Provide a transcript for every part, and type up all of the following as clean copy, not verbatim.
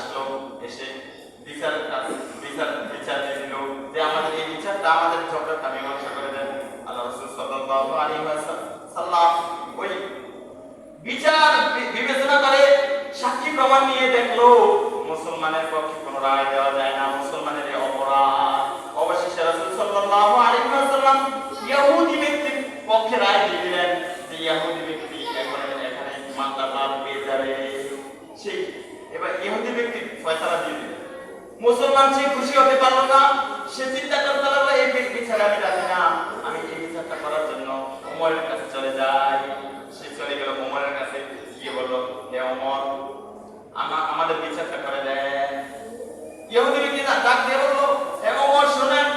আসলো, এসে বিচার বিচার দিয়ে দিল যে আমাদের এই বিচারটা আমাদের ঝগড়াটা মীমাংসা করে দেন। আল্লাহ রাসূল সাল্লাল্লাহু আলাইহি ওয়াসাল্লাম ওই বিচার বিবেচনা করে সাক্ষী প্রমাণ নিয়ে দেখলো মুসলমানের পক্ষে কোনো রায় দেওয়া যায় না, মুসলমানের এই অপরাধ। অবশেষে রাসূল সাল্লাল্লাহু আলাইহি ওয়াসাল্লাম ইহুদি ব্যক্তির পক্ষে রায় দিয়ে দিলেন যে ইহুদি ব্যক্তি এখানে ইমানদার পেয়ে যাবে। সেই এবার ইহুদি ব্যক্তি ফয়সালা দিয়ে দিলেন। মুসলমান সে খুশি হতে পারলো না, সে চিন্তা করতে লাগলো এই বিচারে আমি রাজি না, আমি এই বিচারটা করার জন্য ওমরের কাছে চলে যাই। সে চলে গেল ওমরের কাছে, গিয়ে বলল হে ওমর, আমাদের বিচারটা করে দেন। ইহুদি ব্যক্তি ডাক দিয়ে বলল হে ওমর শুনেন,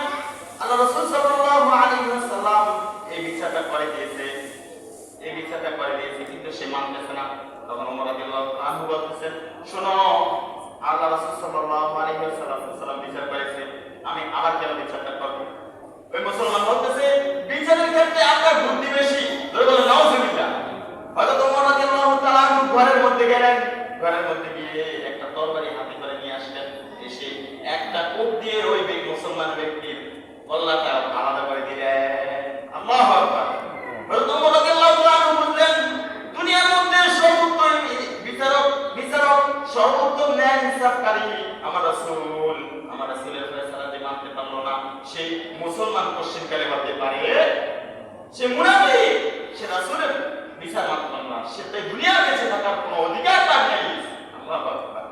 আল্লাহ রাসূল সাল্লাল্লাহু আলাইহি ওয়াসাল্লাম এই বিচারটা করে দিয়েছে, কিন্তু সে মানতেছে না। তখন ওমর রাদিয়াল্লাহু আনহু বলতেছেন শোনো, আল্লাহ রাসূল সাল্লাল্লাহু আলাইহি ওয়াসাল্লাম বিচার করেছে, আমি আবার কেন বিচারটা করব? ওই মুসলমান বলতেছে বিচারের ক্ষেত্রে আপনার বুদ্ধি বেশি। ধরে বলেন নাউজুবিল্লাহ। হযরত ওমর রাদিয়াল্লাহু তাআলা ঘরের মধ্যে গেলেন, ঘরের মধ্যে গিয়ে একটা তরবারি হাতে করে নিয়ে আসলেন, এসে একটা কোপ দিয়ে ওই মুসলমান ব্যক্তির গলাটা আলাদা করে দিলেন। আল্লাহু আকবার। হযরত ওমর রাদিয়াল্লাহু তাআলা বললেন দুনিয়ার মধ্যে সর্বোত্তম বিচারক সর্বোত্তম ন্যায় হিসাবকারী আমার রাসূলের ফয়সালা যে মানতে পারলো না, সেই মুসলমান পশ্চিমকালে হতে পারে, সে মুনাফিক, সে রাসূলের বিচার মানতে পারলো না, সে তাই দুনিয়া বেঁচে থাকার কোনো অধিকার তার নেই। আল্লাহু আকবার।